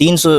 300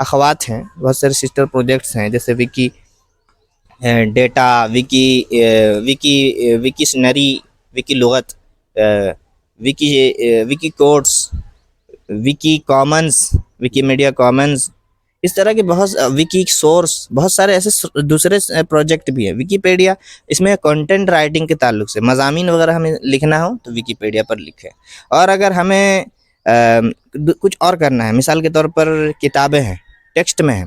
اخوات ہیں, بہت سارے سسٹر پروجیکٹس ہیں, جیسے وکی ڈیٹا, وکیشنری, وکی لغت, وکی کوڈس, وکی کامنز, وکی میڈیا کامنز, اس طرح کے بہت وکی سورس, بہت سارے ایسے دوسرے پروجیکٹ بھی ہیں. وکیپیڈیا اس میں کنٹینٹ رائٹنگ کے تعلق سے مضامین وغیرہ ہمیں لکھنا ہو تو وکیپیڈیا پر لکھیں, اور اگر ہمیں کچھ اور کرنا ہے, مثال کے طور پر کتابیں ہیں ٹیکسٹ میں ہیں,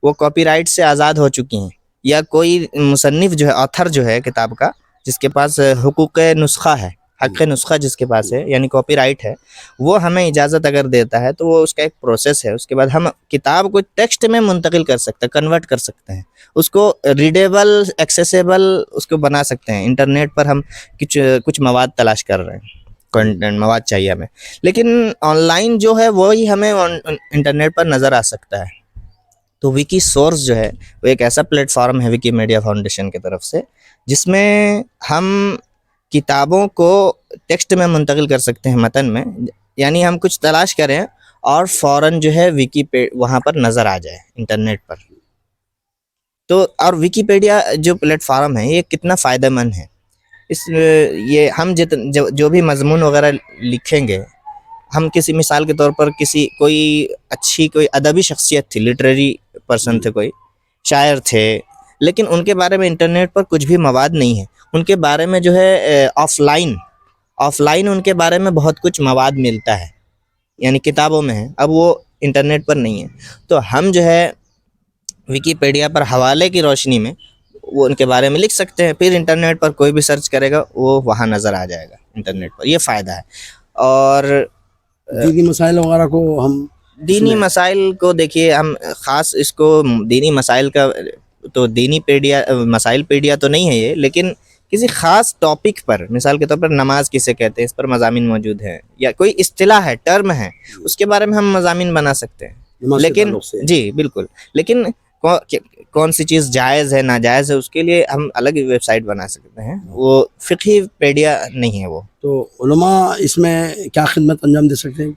وہ کاپی رائٹ سے آزاد ہو چکی ہیں, یا کوئی مصنف جو ہے, آتھر جو ہے کتاب کا, جس کے پاس حقوق نسخہ ہے, حق نسخہ جس کے پاس ہے, یعنی کاپی رائٹ ہے, وہ ہمیں اجازت اگر دیتا ہے تو وہ اس کا ایک پروسیس ہے. اس کے بعد ہم کتاب کو ٹیکسٹ میں منتقل کر سکتے ہیں, کنورٹ کر سکتے ہیں, اس کو ریڈیبل, ایکسیسیبل اس کو بنا سکتے ہیں. انٹرنیٹ پر ہم کچھ مواد تلاش کر رہے ہیں, کنٹینٹ مواد چاہیے ہمیں, لیکن آن لائن جو ہے وہی ہمیں انٹرنیٹ پر نظر آ سکتا ہے. تو وکی سورس جو ہے وہ ایک ایسا پلیٹ فارم ہے وکی میڈیا فاؤنڈیشن کی طرف سے, جس میں ہم کتابوں کو ٹیکسٹ میں منتقل کر سکتے ہیں, متن میں, یعنی ہم کچھ تلاش کریں اور فوراً جو ہے وہاں پر نظر آ جائے انٹرنیٹ پر. تو اور وکیپیڈیا جو پلیٹ فارم ہے یہ کتنا فائدہ مند ہے, یہ ہم جو بھی مضمون وغیرہ لکھیں گے, ہم کسی مثال کے طور پر کوئی ادبی شخصیت تھی, لٹریری پرسن تھے, کوئی شاعر تھے, لیکن ان کے بارے میں انٹرنیٹ پر کچھ بھی مواد نہیں ہے. ان کے بارے میں جو ہے آف لائن ان کے بارے میں بہت کچھ مواد ملتا ہے, یعنی کتابوں میں ہے, اب وہ انٹرنیٹ پر نہیں ہے. تو ہم جو ہے وکیپیڈیا پر حوالے کی روشنی میں وہ ان کے بارے میں لکھ سکتے ہیں, پھر انٹرنیٹ پر کوئی بھی سرچ کرے گا وہ وہاں نظر آ جائے گا انٹرنیٹ پر. یہ فائدہ ہے. اور دینی مسائل وغیرہ کو ہم, دینی مسائل کو دیکھیے, ہم خاص اس کو دینی مسائل کا تو مسائل پیڈیا تو نہیں ہے یہ, لیکن کسی خاص ٹاپک پر, مثال کے طور پر نماز کسے کہتے ہیں, اس پر مضامین موجود ہیں, یا کوئی اصطلاح ہے, ٹرم ہے, اس کے بارے میں ہم مضامین بنا سکتے ہیں. لیکن جی بالکل, لیکن کون سی چیز جائز ہے ناجائز ہے اس کے لیے ہم الگ ویب سائٹ بنا سکتے ہیں, وہ فقہی پیڈیا نہیں ہے وہ. تو علماء اس میں کیا خدمت انجام دے سکتے ہیں؟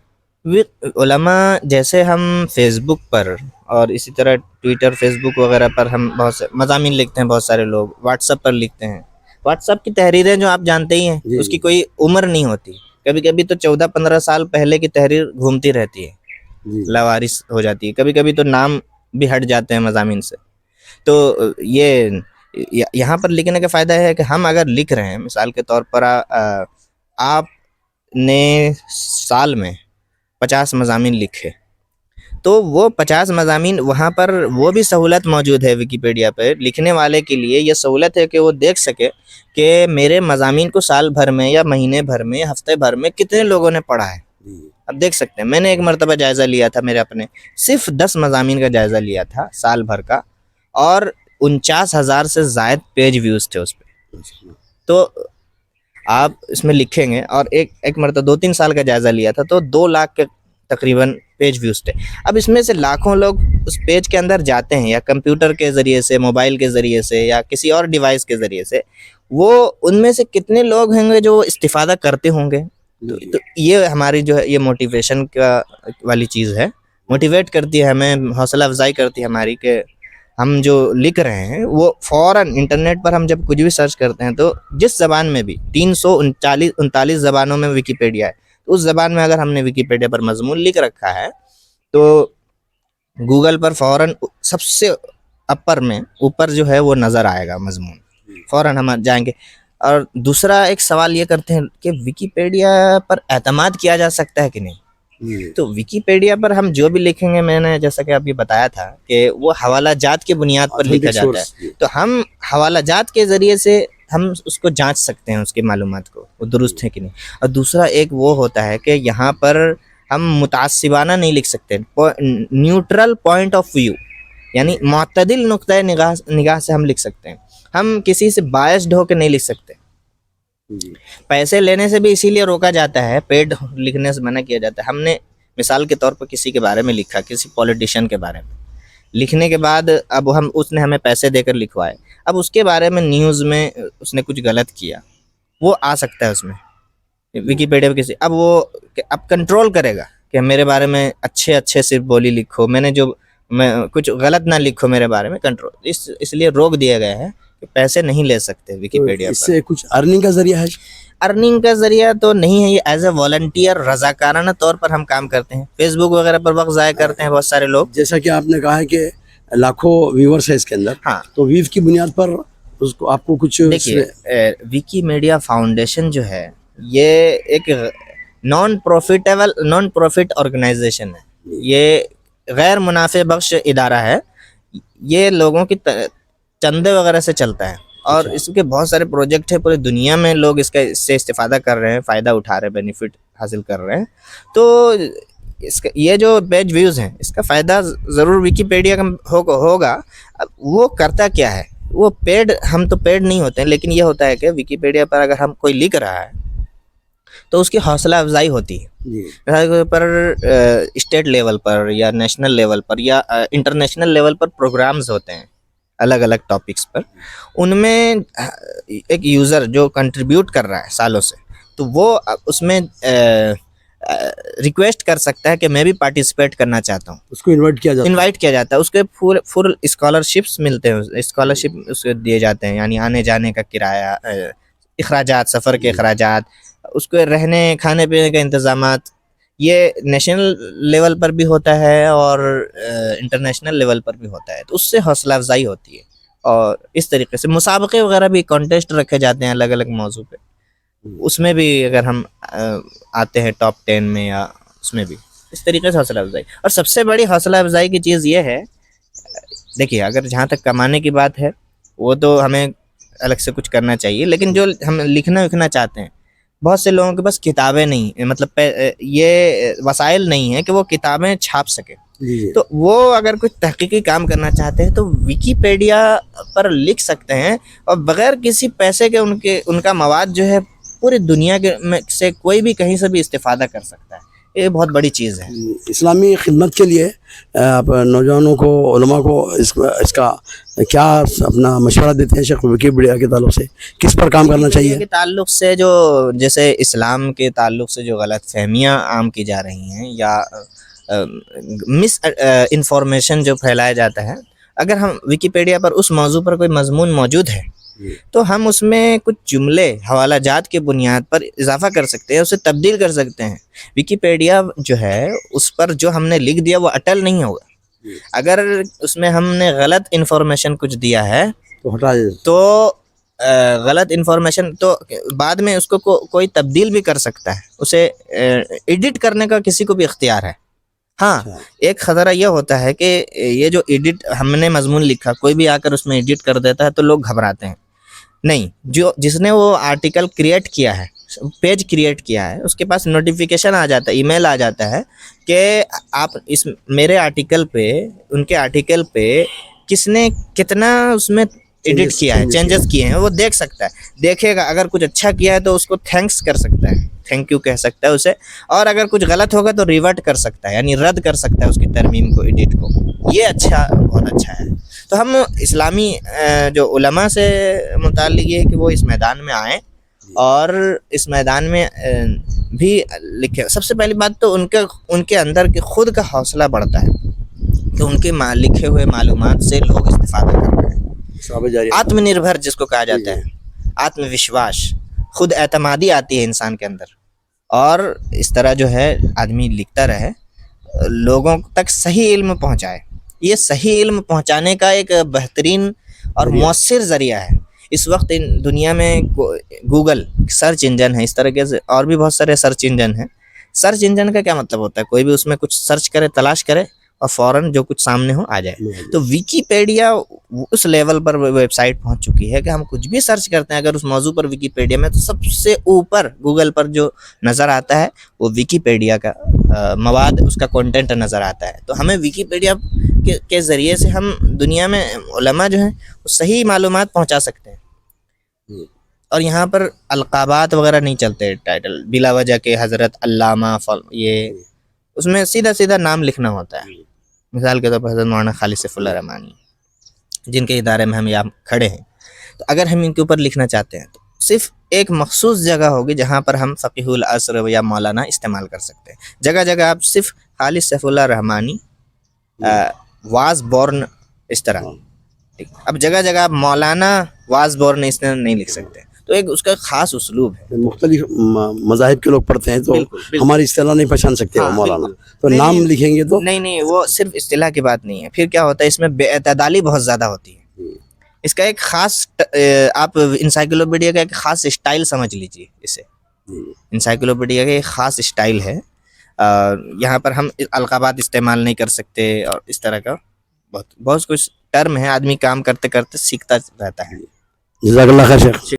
علماء جیسے ہم فیس بک پر اور اسی طرح ٹویٹر, فیس بک وغیرہ پر ہم بہت سے مضامین لکھتے ہیں, بہت سارے لوگ واٹس ایپ پر لکھتے ہیں. واٹس ایپ کی تحریریں جو آپ جانتے ہی ہیں, اس کی کوئی عمر نہیں ہوتی, کبھی کبھی تو 14-15 سال پہلے کی تحریر گھومتی رہتی ہے, لاوارث ہو جاتی ہے, کبھی کبھی تو نام بھی ہٹ جاتے ہیں مضامین سے. تو یہ یہاں پر لکھنے کا فائدہ ہے کہ ہم اگر لکھ رہے ہیں, مثال کے طور پر آپ نے سال میں 50 مضامین لکھے, تو وہ 50 مضامین وہاں پر وہ بھی سہولت موجود ہے وکیپیڈیا پہ لکھنے والے کے لیے. یہ سہولت ہے کہ وہ دیکھ سکے کہ میرے مضامین کو سال بھر میں یا مہینے بھر میں, ہفتے بھر میں کتنے لوگوں نے پڑھا ہے. اب دیکھ سکتے ہیں, میں نے ایک مرتبہ جائزہ لیا تھا, میرے اپنے صرف 10 مضامین کا جائزہ لیا تھا سال بھر کا, اور 49,000 سے زائد پیج ویوز تھے اس پہ. تو آپ اس میں لکھیں گے, اور ایک مرتبہ 2-3 سال کا جائزہ لیا تھا تو 2 لاکھ کے تقریباً پیج ویوز تھے. اب اس میں سے لاکھوں لوگ اس پیج کے اندر جاتے ہیں, یا کمپیوٹر کے ذریعے سے, موبائل کے ذریعے سے, یا کسی اور ڈیوائس کے ذریعے سے, وہ ان میں سے کتنے لوگ ہوں گے جو استفادہ کرتے ہوں گے. تو یہ ہماری جو ہے یہ موٹیویشن کا والی چیز ہے, موٹیویٹ کرتی ہے ہمیں, حوصلہ افزائی کرتی ہے ہماری کہ ہم جو لکھ رہے ہیں وہ فوراً انٹرنیٹ پر ہم جب کچھ بھی سرچ کرتے ہیں تو جس زبان میں بھی 339 زبانوں میں وکیپیڈیا ہے, اس زبان میں اگر ہم نے وکیپیڈیا پر مضمون لکھ رکھا ہے تو گوگل پر فوراً سب سے اوپر جو ہے وہ نظر آئے گا مضمون, فوراً ہم جائیں گے. اور دوسرا ایک سوال یہ کرتے ہیں کہ وکیپیڈیا پر اعتماد کیا جا سکتا ہے کہ نہیں. تو وکیپیڈیا پر ہم جو بھی لکھیں گے, میں نے جیسا کہ آپ یہ بتایا تھا کہ وہ حوالہ جات کے بنیاد پر لکھا جاتا ہے, تو ہم حوالہ جات کے ذریعے سے ہم اس کو جانچ سکتے ہیں, اس کی معلومات کو وہ درست ہے کہ نہیں. اور دوسرا ایک وہ ہوتا ہے کہ یہاں پر ہم متعصبانہ نہیں لکھ سکتے, نیوٹرل پوائنٹ آف ویو, یعنی معتدل نقطۂ نگاہ سے ہم لکھ سکتے ہیں. ہم کسی سے بائسڈ ہو کے نہیں لکھ سکتے. پیسے لینے سے بھی اسی لیے روکا جاتا ہے, پیڈ لکھنے سے منع کیا جاتا ہے. ہم نے مثال کے طور پر کسی کے بارے میں لکھا, کسی پولیٹیشین کے بارے میں, لکھنے کے بعد اب اس نے ہمیں پیسے دے کر لکھوائے, اب اس کے بارے میں نیوز میں اس نے کچھ غلط کیا, وہ آ سکتا ہے اس میں وکیپیڈیا پہ اب کنٹرول کرے گا کہ میرے بارے میں اچھے صرف بولی لکھو, میں نے جو میں کچھ غلط نہ لکھو میرے بارے میں، کنٹرول اس لیے روک دیا گیا ہے کہ پیسے نہیں لے سکتے ویکیپیڈیا اس پر. سے کچھ ارننگ کا ذریعہ ہے؟ ارننگ کا ذریعہ تو نہیں ہے، یہ ایز اے والنٹیئر رضاکارانہ طور پر ہم کام کرتے ہیں. فیس بک وغیرہ پر وقت ضائع کرتے ہیں بہت سارے لوگ. جیسا کہ آپ نے کہا ہے کہ لاکھوں ویورز ہے اس کے اندر، ہاں تو ویو کی بنیاد پر اس کو آپ کو کچھ دیکھیے، وکی میڈیا فاؤنڈیشن جو ہے یہ ایک نان پروفٹ آرگنائزیشن ہے. یہ غیر منافع بخش ادارہ ہے. یہ لوگوں کی چندے وغیرہ سے چلتا ہے، اور اس کے بہت سارے پروجیکٹ ہیں. پورے دنیا میں لوگ اس سے استفادہ کر رہے ہیں، فائدہ اٹھا رہے ہیں، بینیفٹ حاصل کر رہے ہیں. تو اس کا یہ جو پیج ویوز ہیں اس کا فائدہ ضرور ویکیپیڈیا کا ہوگا. اب وہ کرتا کیا ہے، وہ پیڈ، ہم تو پیڈ نہیں ہوتے ہیں، لیکن یہ ہوتا ہے کہ ویکیپیڈیا پر اگر ہم کوئی لکھ رہا ہے تو اس کی حوصلہ افزائی ہوتی ہے. پر اسٹیٹ لیول پر یا نیشنل لیول پر یا انٹرنیشنل لیول پر پروگرامز ہوتے ہیں الگ الگ ٹاپکس پر. ان میں ایک یوزر جو کنٹریبیوٹ کر رہا ہے سالوں سے، تو وہ اس میں ریکویسٹ کر سکتا ہے کہ میں بھی پارٹیسپیٹ کرنا چاہتا ہوں. اس کو انوائٹ کیا جاتا ہے. اس کے فل اسکالرشپس ملتے ہیں، اسکالرشپ اس کو دیے جاتے ہیں، یعنی آنے جانے کا کرایہ، اخراجات، سفر کے اخراجات، اس کو رہنے کھانے پینے کے انتظامات. یہ نیشنل لیول پر بھی ہوتا ہے اور انٹرنیشنل لیول پر بھی ہوتا ہے. تو اس سے حوصلہ افزائی ہوتی ہے. اور اس طریقے سے مسابقے وغیرہ بھی، کانٹیسٹ رکھے جاتے ہیں الگ الگ موضوع پہ. اس میں بھی اگر ہم آتے ہیں ٹاپ 10 میں، یا اس میں بھی اس طریقے سے حوصلہ افزائی. اور سب سے بڑی حوصلہ افزائی کی چیز یہ ہے، دیکھیے اگر جہاں تک کمانے کی بات ہے وہ تو ہمیں الگ سے کچھ کرنا چاہیے، لیکن جو ہم لکھنا چاہتے ہیں، بہت سے لوگوں کے پاس کتابیں نہیں، مطلب یہ وسائل نہیں ہیں کہ وہ کتابیں چھاپ سکے. تو وہ اگر کچھ تحقیقی کام کرنا چاہتے ہیں تو ویکیپیڈیا پر لکھ سکتے ہیں، اور بغیر کسی پیسے کے ان کا مواد جو ہے پوری دنیا کے سے کوئی بھی کہیں سے بھی استفادہ کر سکتا ہے. یہ بہت بڑی چیز ہے. اسلامی خدمت کے لیے آپ نوجوانوں کو، علماء کو اس کا کیا اپنا مشورہ دیتے ہیں شیخ ویکیپیڈیا کے تعلق سے؟ کس پر کام کرنا چاہیے؟ کے تعلق سے جو جیسے اسلام کے تعلق سے جو غلط فہمیاں عام کی جا رہی ہیں، یا مس انفارمیشن جو پھیلایا جاتا ہے، اگر ہم ویکیپیڈیا پر اس موضوع پر کوئی مضمون موجود ہے تو ہم اس میں کچھ جملے حوالہ جات کے بنیاد پر اضافہ کر سکتے ہیں، اسے تبدیل کر سکتے ہیں. ویکیپیڈیا جو ہے اس پر جو ہم نے لکھ دیا وہ اٹل نہیں ہوگا. اگر اس میں ہم نے غلط انفارمیشن کچھ دیا ہے تو غلط انفارمیشن تو بعد میں اس کو کوئی تبدیل بھی کر سکتا ہے، اسے ایڈٹ کرنے کا کسی کو بھی اختیار ہے. ہاں، ایک خطرہ یہ ہوتا ہے کہ یہ جو ایڈٹ ہم نے مضمون لکھا، کوئی بھی آ کر اس میں ایڈٹ کر دیتا ہے تو لوگ گھبراتے ہیں. نہیں، جس نے وہ آرٹیکل کریٹ کیا ہے، پیج کریٹ کیا ہے، اس کے پاس نوٹیفیکیشن آ جاتا ہے، ای میل آ جاتا ہے کہ آپ اس میرے آرٹیکل پہ، ان کے آرٹیکل پہ کس نے کتنا اس میں ایڈٹ کیا ہے، چینجز کیے ہیں، وہ دیکھ سکتا ہے. دیکھے گا، اگر کچھ اچھا کیا ہے تو اس کو تھینکس کر سکتا ہے، تھینک یو کہہ سکتا ہے اسے. اور اگر کچھ غلط ہوگا تو ریورٹ کر سکتا ہے، یعنی رد کر سکتا ہے اس کی ترمیم کو، ایڈٹ کو. یہ بہت اچھا ہے. تو ہم اسلامی جو علماء سے متعلق یہ ہے کہ وہ اس میدان میں آئیں اور اس میدان میں بھی لکھے. سب سے پہلی بات تو ان کے اندر کے خود کا حوصلہ بڑھتا ہے کہ ان کے لکھے ہوئے معلومات سے لوگ استفادہ کر رہے ہیں. آتم نربھر جس کو کہا جاتا ہے، آتم وشواس، خود اعتمادی آتی ہے انسان کے اندر. اور اس طرح جو ہے آدمی لکھتا رہے، لوگوں تک صحیح علم پہنچائے. یہ صحیح علم پہنچانے کا ایک بہترین اور مؤثر ذریعہ ہے. اس وقت دنیا میں گوگل سرچ انجن ہے، اس طرح کے اور بھی بہت سارے سرچ انجن ہیں. سرچ انجن کا کیا مطلب ہوتا ہے؟ کوئی بھی اس میں کچھ سرچ کرے، تلاش کرے، اور فوراً جو کچھ سامنے ہو آ جائے. تو ویکیپیڈیا اس لیول پر ویب سائٹ پہنچ چکی ہے کہ ہم کچھ بھی سرچ کرتے ہیں اگر اس موضوع پر ویکیپیڈیا میں، تو سب سے اوپر گوگل پر جو نظر آتا ہے وہ ویکیپیڈیا کا مواد، اس کا کنٹینٹ نظر آتا ہے. تو ہمیں ویکیپیڈیا کے ذریعے سے ہم دنیا میں علماء جو ہیں وہ صحیح معلومات پہنچا سکتے ہیں. اور یہاں پر القابات وغیرہ نہیں چلتے، ٹائٹل بلا وجہ کے حضرت علامہ، یہ اس میں سیدھا نام لکھنا ہوتا ہے. مثال کے طور پر حضرت مولانا خالد سیف اللہ رحمانی، جن کے ادارے میں ہم یہاں کھڑے ہیں. تو اگر ہم ان کے اوپر لکھنا چاہتے ہیں تو صرف ایک مخصوص جگہ ہوگی جہاں پر ہم فقیہ العصر یا مولانا استعمال کر سکتے ہیں. جگہ آپ صرف Khalid Saifullah Rahmani was born اس طرح. ٹھیک. اب جگہ جگہ آپ مولانا واز بورن اس طرح نہیں لکھ سکتے, تو ایک اس کا خاص اسلوب ہے. مختلف مذاہب کے لوگ پڑھتے ہیں تو بالکل, بالکل. ہماری اصطلاح نہیں پہچان سکتے وہ ہاں, مولانا, بالکل. تو نہیں, نام نہیں, لکھیں گے تو نہیں وہ صرف اصطلاح کی بات نہیں ہے. پھر کیا ہوتا ہے اس میں بے اعتدالی بہت زیادہ ہوتی ہے. اس کا ایک خاص آپ انسائکلوپیڈیا کا ایک خاص اسٹائل سمجھ لیجیے اسے. انسائکلوپیڈیا کا ایک خاص اسٹائل ہے. یہاں پر ہم القابات استعمال نہیں کر سکتے, اور اس طرح کا بہت کچھ ٹرم ہے. آدمی کام کرتے کرتے سیکھتا رہتا ہے. جزاک اللہ خیر شیخ.